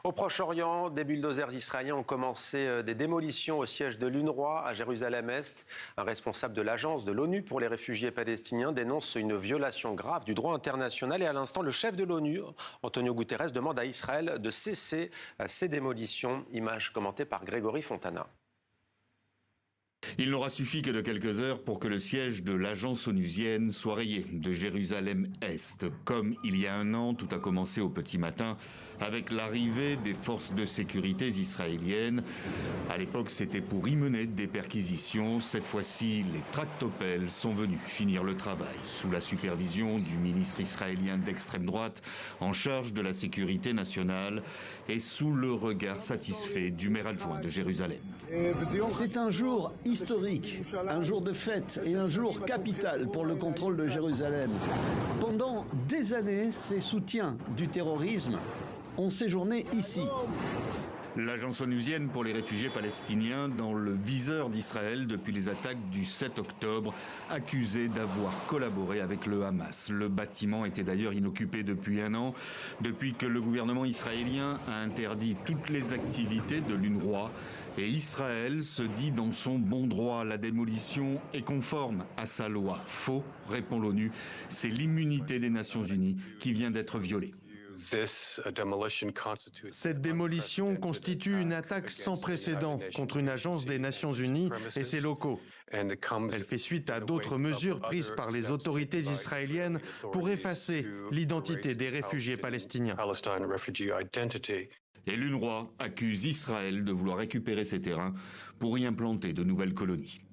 Au Proche-Orient, des bulldozers israéliens ont commencé des démolitions au siège de l'UNRWA à Jérusalem-Est. Un responsable de l'agence de l'ONU pour les réfugiés palestiniens dénonce une violation grave du droit international. Et à l'instant, le chef de l'ONU, Antonio Guterres, demande à Israël de cesser ces démolitions. Image commentée par Grégory Fontana. Il n'aura suffi que de quelques heures pour que le siège de l'agence onusienne soit rayé de Jérusalem-Est. Comme il y a un an, tout a commencé au petit matin avec l'arrivée des forces de sécurité israéliennes. À l'époque, c'était pour y mener des perquisitions. Cette fois-ci, les tractopelles sont venus finir le travail sous la supervision du ministre israélien d'extrême droite en charge de la sécurité nationale et sous le regard satisfait du maire adjoint de Jérusalem. C'est un jour historique, un jour de fête et un jour capital pour le contrôle de Jérusalem. Pendant des années, ces soutiens du terrorisme ont séjourné ici. L'agence onusienne pour les réfugiés palestiniens dans le viseur d'Israël depuis les attaques du 7 octobre, accusée d'avoir collaboré avec le Hamas. Le bâtiment était d'ailleurs inoccupé depuis un an, depuis que le gouvernement israélien a interdit toutes les activités de l'UNRWA. Et Israël se dit dans son bon droit. La démolition est conforme à sa loi. Faux, répond l'ONU. C'est l'immunité des Nations Unies qui vient d'être violée. Cette démolition constitue une attaque sans précédent contre une agence des Nations Unies et ses locaux. Elle fait suite à d'autres mesures prises par les autorités israéliennes pour effacer l'identité des réfugiés palestiniens. Et l'UNRWA accuse Israël de vouloir récupérer ces terrains pour y implanter de nouvelles colonies.